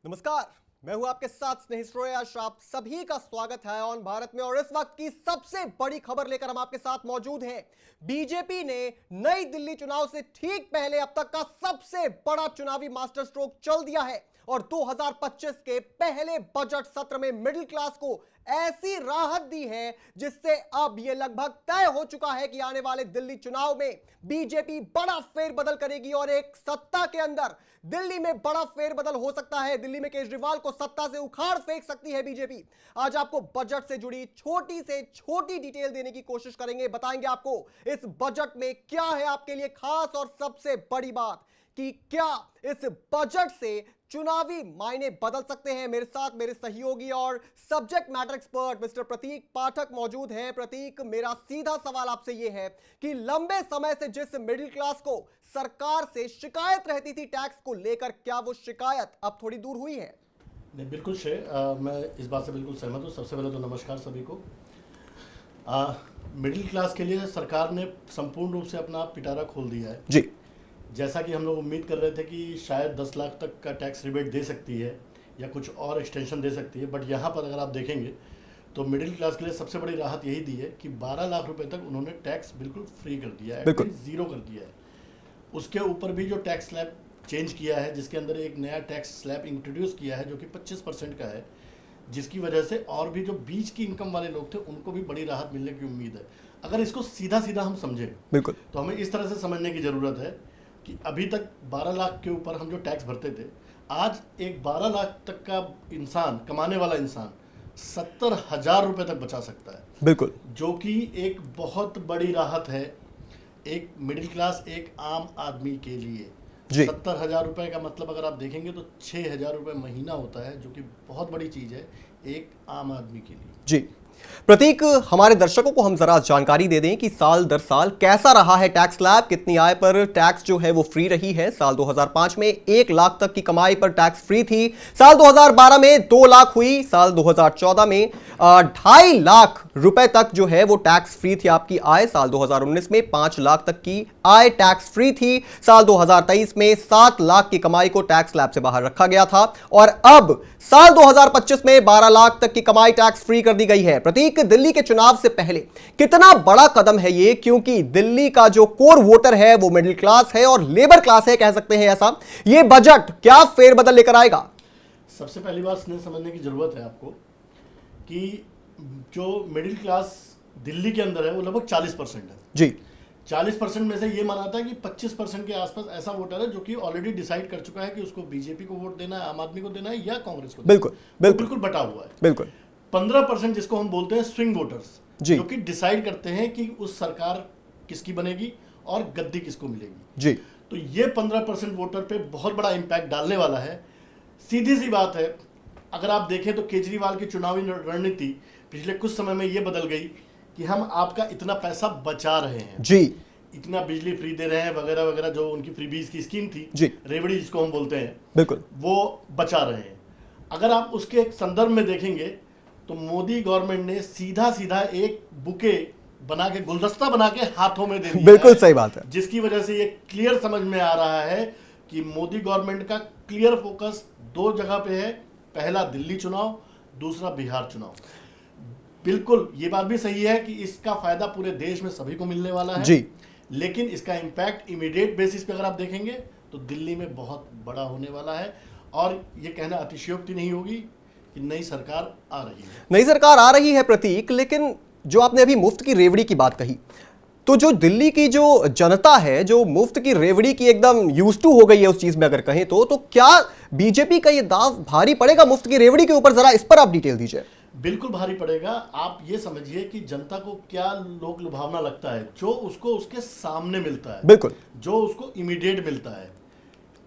नमस्कार, मैं हूं आपके साथ स्नेही श्रेयस। आप सभी का स्वागत है ऑन भारत में और इस वक्त की सबसे बड़ी खबर लेकर हम आपके साथ मौजूद हैं। बीजेपी ने नई दिल्ली चुनाव से ठीक पहले अब तक का सबसे बड़ा चुनावी मास्टर स्ट्रोक चल दिया है और 2025 के पहले बजट सत्र में मिडिल क्लास को ऐसी राहत दी है जिससे अब यह लगभग तय हो चुका है कि आने वाले दिल्ली चुनाव में बीजेपी बड़ा फेरबदल करेगी और एक सत्ता के अंदर दिल्ली में बड़ा फेरबदल हो सकता है। दिल्ली में केजरीवाल को सत्ता से उखाड़ फेंक सकती है बीजेपी। आज आपको बजट से जुड़ी छोटी से छोटी डिटेल देने की कोशिश करेंगे, बताएंगे आपको इस बजट में क्या है आपके लिए खास और सबसे बड़ी बात कि क्या इस बजट से चुनावी मायने बदल सकते हैं। मेरे साथ मेरे सहयोगी और सब्जेक्ट मैटर एक्सपर्ट मिस्टर प्रतीक पाठक मौजूद हैं। प्रतीक, मेरा सीधा सवाल आपसे यह है कि लंबे समय से जिस मिडिल क्लास को सरकार से शिकायत रहती थी टैक्स को लेकर, क्या वो शिकायत अब थोड़ी दूर हुई है? नहीं, बिल्कुल श्रेय, मैं इस बात से बिल्कुल सहमत हूँ। सबसे पहले तो नमस्कार सभी को। मिडिल क्लास के लिए सरकार ने संपूर्ण रूप से अपना पिटारा खोल दिया है जी। जैसा कि हम लोग उम्मीद कर रहे थे कि शायद 10 लाख तक का टैक्स रिबेट दे सकती है या कुछ और एक्सटेंशन दे सकती है, बट यहाँ पर अगर आप देखेंगे तो मिडिल क्लास के लिए सबसे बड़ी राहत यही दी है कि 12 लाख रुपए तक उन्होंने टैक्स बिल्कुल फ्री कर दिया है, बिल्कुल जीरो कर दिया है। उसके ऊपर भी जो टैक्स स्लैब चेंज किया है, जिसके अंदर एक नया टैक्स स्लैब इंट्रोड्यूस किया है जो कि 25% का है, जिसकी वजह से और भी जो बीच की इनकम वाले लोग थे उनको भी बड़ी राहत मिलने की उम्मीद है। अगर इसको सीधा सीधा हम समझें बिल्कुल तो हमें इस तरह से समझने की ज़रूरत है कि अभी तक 12 लाख के ऊपर हम जो टैक्स भरते थे, आज एक 12 लाख तक का इंसान, कमाने वाला इंसान 70,000 रुपये तक बचा सकता है, बिल्कुल, जो कि एक बहुत बड़ी राहत है एक मिडिल क्लास, एक आम आदमी के लिए। 70,000 रुपये का मतलब अगर आप देखेंगे तो 6,000 रुपये महीना होता है, जो कि बहुत बड़ी चीज़ है एक आम आदमी के लिए। जी प्रतीक, हमारे दर्शकों को हम जरा जानकारी दे दें कि साल दर साल कैसा रहा है टैक्स स्लैब, कितनी आय पर टैक्स जो है वो फ्री रही है। साल 2005 में 1 लाख तक की कमाई पर टैक्स फ्री थी, साल 2012 में 2 लाख हुई, साल 2014 में 2.5 लाख रुपए तक जो है वो टैक्स फ्री थी आपकी आय, साल 2019 में 5 लाख तक की आय टैक्स फ्री थी, साल 2023 में 7 लाख की कमाई को टैक्स स्लैब से बाहर रखा गया था और अब साल 2025 में 12 लाख तक की कमाई टैक्स फ्री कर दी गई है। प्रतीक, दिल्ली के चुनाव से पहले कितना बड़ा कदम है ये, क्योंकि दिल्ली का जो कोर वोटर है वो मिडिल क्लास है और लेबर क्लास है, कह सकते हैं ऐसा। ये बजट क्या फेरबदल लेकर आएगा? सबसे पहली बात समझने की जरूरत है आपको कि जो मिडिल क्लास दिल्ली के अंदर है वो लगभग 40% है जी। 40% में से ये माना था कि 25% के आसपास ऐसा वोटर है जो कि ऑलरेडी डिसाइड कर चुका है कि उसको बीजेपी को वोट देना है, आम आदमी को देना है या कांग्रेस को। बिल्कुल बिल्कुल बिल्कुल बटा हुआ है। बिल्कुल 15% जिसको हम बोलते हैं स्विंग वोटर्स, जी, जो कि डिसाइड करते हैं कि उस सरकार किसकी बनेगी और गद्दी किसको मिलेगी जी। तो ये 15% वोटर पे बहुत बड़ा इंपैक्ट डालने वाला है। सीधी सी बात है, अगर आप देखें तो केजरीवाल की चुनावी रणनीति पिछले कुछ समय में ये बदल गई कि हम आपका इतना पैसा बचा रहे हैं जी, इतना बिजली फ्री दे रहे हैं वगैरह वगैरह, जो उनकी फ्रीबीज की स्कीम थी जी, रेवड़ी जिसको हम बोलते हैं, बिल्कुल वो बचा रहे हैं। अगर आप उसके संदर्भ में देखेंगे तो मोदी गवर्नमेंट ने सीधा सीधा एक बुके बना के, गुलदस्ता बना के हाथों में दे दिया। बिल्कुल सही बात है, जिसकी वजह से ये क्लियर समझ में आ रहा है कि मोदी गवर्नमेंट का क्लियर फोकस 2 जगह पे है, पहला दिल्ली चुनाव, दूसरा बिहार चुनाव। बिल्कुल ये बात भी सही है कि इसका फायदा पूरे देश में सभी को मिलने वाला है जी, लेकिन इसका इम्पैक्ट इमीडिएट बेसिस पे अगर आप देखेंगे तो दिल्ली में बहुत बड़ा होने वाला है और ये कहना अतिशयोक्ति नहीं होगी कि नई सरकार आ रही है। नई सरकार आ रही है प्रतीक, लेकिन जो आपने अभी मुफ्त की रेवड़ी की बात कही, तो जो दिल्ली की जो जनता है जो मुफ्त की रेवड़ी की एकदम यूज्ड टू हो गई है उस चीज में अगर कहें तो क्या बीजेपी का ये दाव भारी पड़ेगा मुफ्त की रेवड़ी के ऊपर? जरा इस पर आप डिटेल दीजिए। बिल्कुल भारी पड़ेगा। आप ये समझिए कि जनता को क्या लोक लुभावना लगता है, जो उसको उसके सामने मिलता है, बिल्कुल, जो उसको इमीडिएट मिलता है।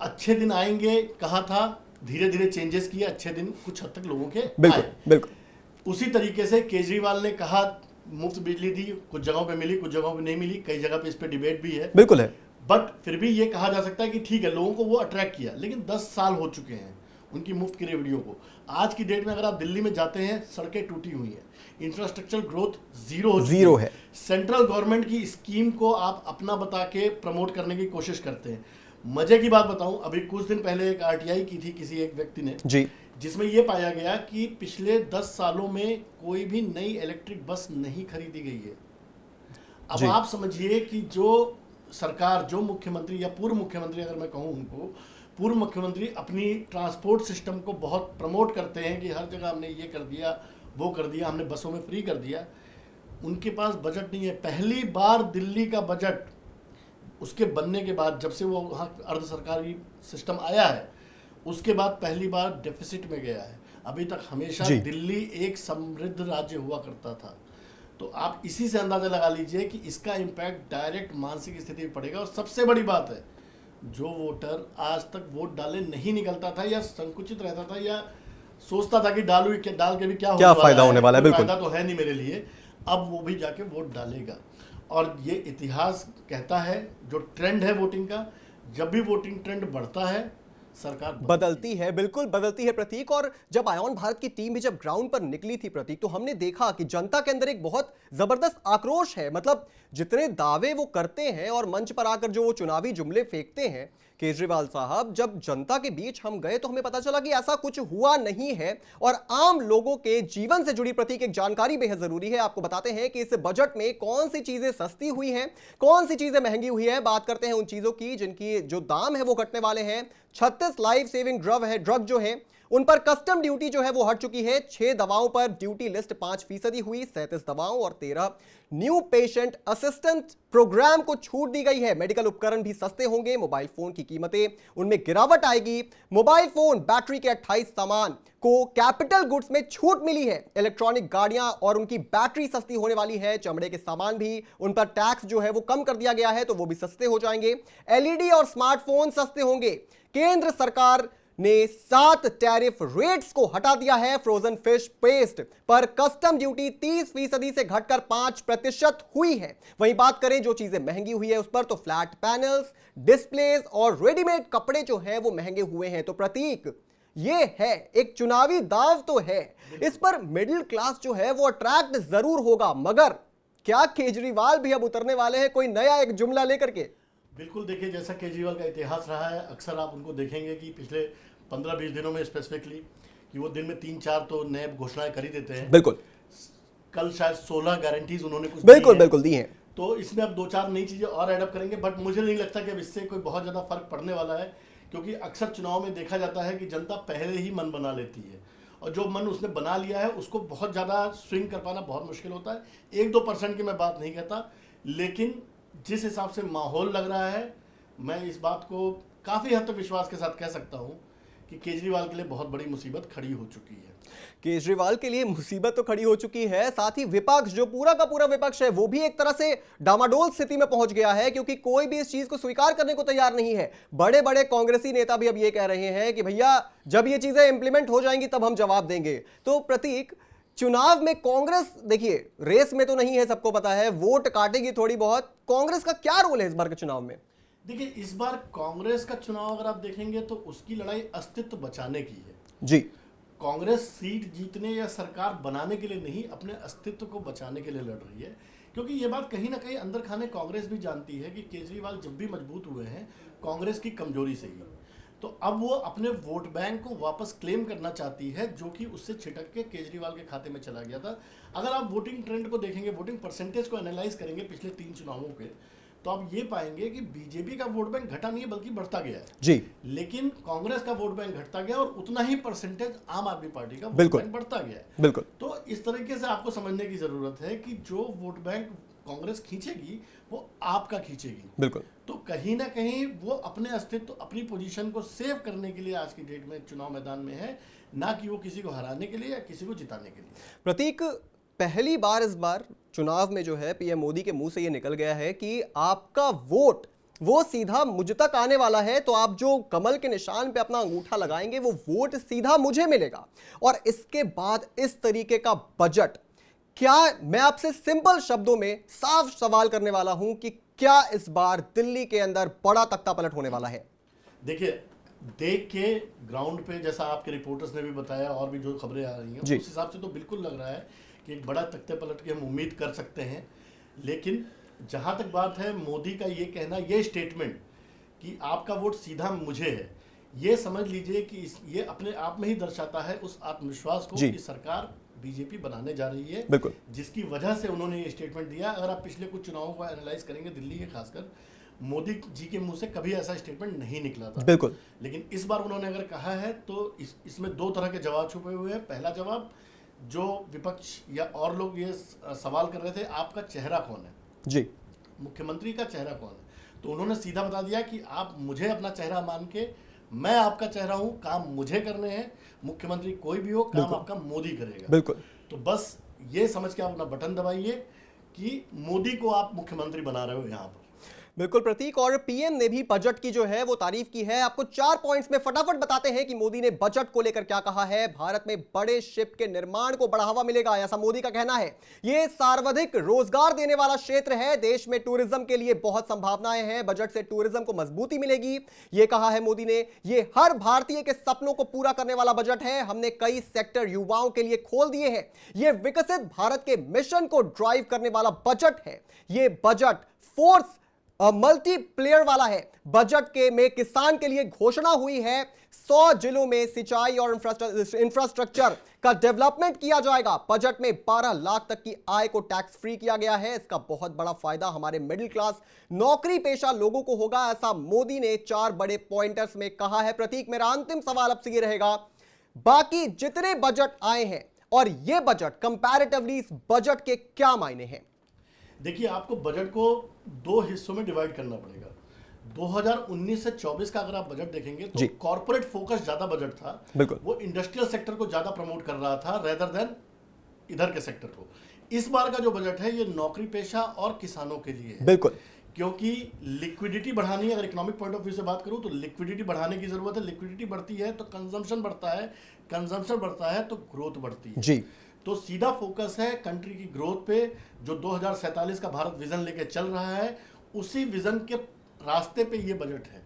अच्छे दिन आएंगे कहा था, धीरे धीरे चेंजेस किए, अच्छे दिन कुछ हद तक लोगों के बिल्कुल आए। बिल्कुल उसी तरीके से केजरीवाल ने कहा मुफ्त बिजली दी, कुछ जगहों पे मिली, कुछ जगहों पे नहीं मिली, कई जगह पे इस पे डिबेट भी है, बिल्कुल है, बट फिर भी ये कहा जा सकता है कि ठीक है लोगों को वो अट्रैक्ट किया। लेकिन 10 साल हो चुके हैं उनकी मुफ्त की रेवड़ियों को। आज की डेट में अगर आप दिल्ली में जाते हैं, सड़कें टूटी हुई हैं, इंफ्रास्ट्रक्चर ग्रोथ जीरो है। सेंट्रल गवर्नमेंट की स्कीम को आप अपना बता के प्रमोट करने की कोशिश करते हैं, मजे की बात बताऊं, अभी कुछ दिन पहले एक आरटीआई की थी किसी एक व्यक्ति ने, जी, जिसमें यह पाया गया कि पिछले 10 सालों में कोई भी नई इलेक्ट्रिक बस नहीं खरीदी गई है। अब जी। आप समझिए कि जो सरकार, जो मुख्यमंत्री या पूर्व मुख्यमंत्री अगर मैं कहूं उनको, पूर्व मुख्यमंत्री अपनी ट्रांसपोर्ट सिस्टम को बहुत प्रमोट करते हैं कि हर जगह हमने ये कर दिया, वो कर दिया, हमने बसों में फ्री कर दिया। उनके पास बजट नहीं है। पहली बार दिल्ली का बजट उसके बनने के बाद, जब से वो वहाँ अर्ध सरकारी सिस्टम आया है, उसके बाद पहली बार डेफिसिट में गया है। अभी तक हमेशा जी। दिल्ली एक समृद्ध राज्य हुआ करता था। तो आप इसी से अंदाजा लगा लीजिए कि इसका इम्पैक्ट डायरेक्ट मानसिक स्थिति पे पड़ेगा। और सबसे बड़ी बात है, जो वोटर आज तक वोट डाले नहीं निकलता था या संकुचित रहता था या सोचता था कि डाल के भी क्या फायदा होने वाला है, कोई बिल्कुल फायदा तो है नहीं मेरे लिए, अब वो भी जाके वोट डालेगा। और ये इतिहास कहता है, जो ट्रेंड है वोटिंग का, जब भी वोटिंग ट्रेंड बढ़ता है सरकार बदलती है, बिल्कुल बदलती है प्रतीक। और जब आयोन भारत की टीम भी जब ग्राउंड पर निकली थी प्रतीक, तो हमने देखा कि जनता के अंदर एक बहुत जबरदस्त आक्रोश है। मतलब जितने दावे वो करते हैं और मंच पर आकर जो वो चुनावी जुमले फेंकते हैं केजरीवाल साहब, जब जनता के बीच हम गए तो हमें पता चला कि ऐसा कुछ हुआ नहीं है। और आम लोगों के जीवन से जुड़ी प्रतीक एक जानकारी बेहद जरूरी है। आपको बताते हैं कि इस बजट में कौन सी चीजें सस्ती हुई हैं, कौन सी चीजें महंगी हुई है। बात करते हैं उन चीजों की जिनकी जो दाम है वो घटने वाले हैं। 36 लाइफ सेविंग ड्रग जो है उन पर कस्टम ड्यूटी जो है वो हट चुकी है। 6 दवाओं पर ड्यूटी लिस्ट 5% हुई। 37 दवाओं और 13 न्यू पेशेंट असिस्टेंट प्रोग्राम को छूट दी गई है। मेडिकल उपकरण भी सस्ते होंगे। मोबाइल फोन की कीमतें उनमें गिरावट आएगी। मोबाइल फोन, बैटरी के 28 सामान को कैपिटल गुड्स में छूट मिली है। इलेक्ट्रॉनिक गाड़ियां और उनकी बैटरी सस्ती होने वाली है। चमड़े के सामान भी, उन पर टैक्स जो है वो कम कर दिया गया है, तो वो भी सस्ते हो जाएंगे। एलईडी और स्मार्टफोन सस्ते होंगे। केंद्र सरकार ने 7 टैरिफ रेट्स को हटा दिया है। फ्रोजन फिश पेस्ट पर कस्टम ड्यूटी 30% से घटकर 5% हुई है। वहीं बात करें जो चीजें महंगी हुई है उस पर, तो फ्लैट पैनल्स, डिस्प्लेस और रेडीमेड कपड़े जो है वो महंगे हुए हैं। तो प्रतीक, ये है एक चुनावी दाव तो है, इस पर मिडिल क्लास जो है वो अट्रैक्ट जरूर होगा। मगर क्या केजरीवाल भी अब उतरने वाले हैं कोई नया एक जुमला लेकर के? बिल्कुल। देखिए, जैसा केजरीवाल का इतिहास रहा है, अक्सर आप उनको देखेंगे कि पिछले 15-20 दिनों में स्पेसिफिकली कि वो दिन में 3-4 तो नए घोषणाएं कर ही देते हैं। बिल्कुल। कल शायद 16 गारंटीज उन्होंने कुछ बिल्कुल दी हैं। तो इसमें अब 2-4 नई चीजें और एडअप करेंगे, बट मुझे नहीं लगता कि अब इससे कोई बहुत ज्यादा फर्क पड़ने वाला है। क्योंकि अक्सर चुनाव में देखा जाता है कि जनता पहले ही मन बना लेती है, और जो मन उसने बना लिया है उसको बहुत ज्यादा स्विंग कर पाना बहुत मुश्किल होता है। 1-2% की मैं बात नहीं कहता, लेकिन जिस हिसाब से माहौल लग रहा है, मैं इस बात को काफी हद तक विश्वास के साथ कह सकता हूं कि केजरीवाल के लिए बहुत बड़ी मुसीबत खड़ी हो चुकी है। केजरीवाल के लिए मुसीबत तो खड़ी हो चुकी है, साथ ही विपक्ष, जो पूरा का पूरा विपक्ष है, वो भी एक तरह से डामाडोल स्थिति में पहुंच गया है, क्योंकि कोई भी इस चीज को स्वीकार करने को तैयार नहीं है। बड़े बड़े कांग्रेसी नेता भी अब ये कह रहे हैं कि भैया जब ये चीजें इंप्लीमेंट हो जाएंगी तब हम जवाब देंगे। तो प्रतीक, चुनाव में कांग्रेस, देखिए रेस में तो नहीं है, सबको पता है, वोट काटेगी थोड़ी बहुत। कांग्रेस का क्या रोल है इस बार के चुनाव में? देखिए, इस बार कांग्रेस का चुनाव अगर आप देखेंगे तो उसकी लड़ाई अस्तित्व बचाने की है जी। कांग्रेस सीट जीतने या सरकार बनाने के लिए नहीं, अपने अस्तित्व को बचाने के लिए लड़ रही है। क्योंकि ये बात कहीं ना कहीं अंदर खाने कांग्रेस भी जानती है कि केजरीवाल जब भी मजबूत हुए हैं कांग्रेस की कमजोरी से ही, तो अब वो अपने वोट बैंक को वापस क्लेम करना चाहती है, जो कि उससे छिटक के केजरीवाल के खाते में चला गया था। अगर आप वोटिंग ट्रेंड को देखेंगे, वोटिंग परसेंटेज को एनालाइज करेंगे पिछले 3 चुनावों के, तो आप ये पाएंगे कि बीजेपी का वोट बैंक घटा नहीं है बल्कि बढ़ता गया है जी। लेकिन कांग्रेस का वोट बैंक घटता गया और उतना ही परसेंटेज आम आदमी पार्टी का वोट बैंक बढ़ता गया है। बिल्कुल। तो इस तरीके से आपको समझने की जरूरत है कि जो वोट बैंक कांग्रेस खींचेगी वो आपका खींचेगी। बिल्कुल। तो कहीं ना कहीं वो अपने अस्तित्व, अपनी पोजीशन को सेव करने के लिए आज की डेट में चुनाव मैदान में है, ना कि वो किसी को हराने के लिए या किसी को जिताने के लिए। प्रतीक, पहली बार इस बार चुनाव में जो है पीएम मोदी के मुंह से ये निकल गया है कि आपका वोट वो सीधा मुझ तक आने वाला है, तो आप जो कमल के निशान पे अपना अंगूठा लगाएंगे वो वोट सीधा मुझे मिलेगा। और इसके बाद इस तरीके का बजट, क्या, मैं आपसे सिंपल शब्दों में साफ सवाल करने वाला हूं कि क्या इस बार दिल्ली के अंदर बड़ा तख्ता पलट होने वाला है? देखिए, देख के ग्राउंड पे जैसा आपके रिपोर्टर्स ने भी बताया और भी जो खबरें आ रही हैं उस हिसाब से तो बिल्कुल लग रहा है कि एक बड़ा तख्ते पलट की हम उम्मीद कर सकते हैं। लेकिन जहां तक बात है मोदी का ये कहना, ये स्टेटमेंट कि आपका वोट सीधा मुझे है, ये समझ लीजिए कि ये अपने आप में ही दर्शाता है उस आत्मविश्वास को जी। कि सरकार बीजेपी बनाने जा रही है, बिल्कुल। जिसकी वजह से उन्होंने ये स्टेटमेंट दिया। अगर आप पिछले कुछ चुनावों को एनालाइज करेंगे, दिल्ली के खासकर, मोदी जी के मुंह से कभी ऐसा स्टेटमेंट नहीं निकला था। बिल्कुल। लेकिन इस बार उन्होंने अगर कहा है तो इसमें दो तरह के जवाब छुपे हुए हैं। पहला जवाब, जो विपक्ष या और लोग ये सवाल कर रहे थे, आपका चेहरा कौन है, जी, मुख्यमंत्री का चेहरा कौन है, तो उन्होंने सीधा बता दिया कि आप मुझे अपना चेहरा मान के, मैं आपका चेहरा हूं, काम मुझे करने हैं, मुख्यमंत्री कोई भी हो, काम बिल्कुल। आपका मोदी करेगा। बिल्कुल। तो बस ये समझ के आप अपना बटन दबाइए कि मोदी को आप मुख्यमंत्री बना रहे हो यहाँ पर। बिल्कुल प्रतीक, और पीएम ने भी बजट की जो है वो तारीफ की है। आपको 4 पॉइंट्स में फटाफट बताते हैं कि मोदी ने बजट को लेकर क्या कहा है। भारत में बड़े शिप के निर्माण को बढ़ावा मिलेगा, ऐसा मोदी का कहना है। यह सर्वाधिक रोजगार देने वाला क्षेत्र है, देश में टूरिज्म के लिए बहुत संभावनाएं हैं, बजट से टूरिज्म को मजबूती मिलेगी, यह कहा है मोदी ने। यह हर भारतीय के सपनों को पूरा करने वाला बजट है, हमने कई सेक्टर युवाओं के लिए खोल दिए हैं, यह विकसित भारत के मिशन को ड्राइव करने वाला बजट है। यह बजट फोर्स मल्टीप्लेयर वाला है। बजट के में किसान के लिए घोषणा हुई है 100 जिलों में सिंचाई और इंफ्रास्ट्रक्चर का डेवलपमेंट किया जाएगा। बजट में 12 लाख तक की आय को टैक्स फ्री किया गया है। इसका बहुत बड़ा फायदा हमारे मिडिल क्लास नौकरी पेशा लोगों को होगा, ऐसा मोदी ने 4 बड़े पॉइंटर्स में कहा है। प्रतीक, मेरा अंतिम सवाल अब से ये रहेगा, बाकी जितने बजट आए हैं और ये बजट कंपैरेटिवली इस बजट के क्या मायने हैं? देखिए, आपको बजट को 2 हिस्सों में डिवाइड करना पड़ेगा। 2019 से 24 का अगर आप बजट देखेंगे तो कॉर्पोरेट फोकस ज्यादा बजट था। बिल्कुल। वो इंडस्ट्रियल सेक्टर को ज्यादा प्रमोट कर रहा था रेदर देन इधर के सेक्टर को। इस बार का जो बजट है ये नौकरी पेशा और किसानों के लिए है। बिल्कुल। क्योंकि लिक्विडिटी बढ़ानी है, अगर इकोनॉमिक पॉइंट ऑफ व्यू से बात करूं तो लिक्विडिटी बढ़ाने की जरूरत है। लिक्विडिटी बढ़ती है तो कंजम्पशन बढ़ता है, कंजम्पशन बढ़ता है तो ग्रोथ बढ़ती है। जी। तो सीधा फोकस है कंट्री की ग्रोथ पे, जो 2047 का भारत विजन लेके चल रहा है, उसी विजन के रास्ते पे ये बजट है।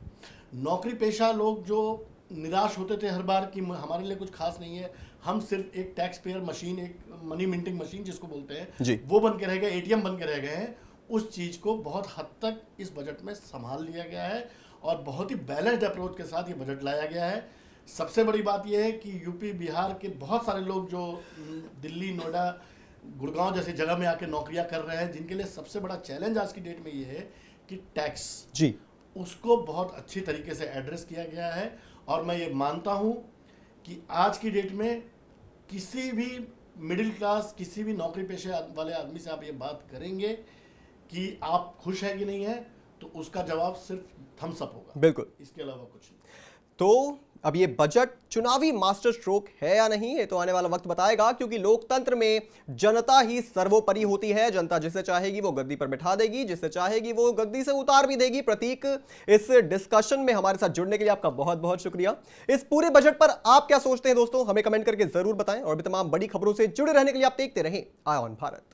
नौकरी पेशा लोग जो निराश होते थे हर बार कि हमारे लिए कुछ खास नहीं है, हम सिर्फ एक टैक्स पेयर मशीन, एक मनी मिंटिंग मशीन जिसको बोलते हैं जी, वो बन के रह गए, एटीएम बन के रह गए हैं, उस चीज को बहुत हद तक इस बजट में संभाल लिया गया है और बहुत ही बैलेंस्ड अप्रोच के साथ ये बजट लाया गया है। सबसे बड़ी बात यह है कि यूपी बिहार के बहुत सारे लोग जो दिल्ली, नोएडा, गुड़गांव जैसी जगह में आके नौकरियां कर रहे हैं, जिनके लिए सबसे बड़ा चैलेंज आज की डेट में ये है कि टैक्स, जी, उसको बहुत अच्छी तरीके से एड्रेस किया गया है। और मैं ये मानता हूं कि आज की डेट में किसी भी मिडिल क्लास, किसी भी नौकरी पेशे वाले आदमी से आप ये बात करेंगे कि आप खुश हैं कि नहीं है, तो उसका जवाब सिर्फ थम्स अप होगा, बिल्कुल, इसके अलावा कुछ नहीं। तो अब ये बजट चुनावी मास्टर स्ट्रोक है या नहीं, ये तो आने वाला वक्त बताएगा, क्योंकि लोकतंत्र में जनता ही सर्वोपरि होती है। जनता जिसे चाहेगी वो गद्दी पर बिठा देगी, जिसे चाहेगी वो गद्दी से उतार भी देगी। प्रतीक, इस डिस्कशन में हमारे साथ जुड़ने के लिए आपका बहुत बहुत शुक्रिया। इस पूरे बजट पर आप क्या सोचते हैं दोस्तों, हमें कमेंट करके जरूर बताएं और भी तमाम बड़ी खबरों से जुड़े रहने के लिए आप देखते रहें आय ऑन भारत।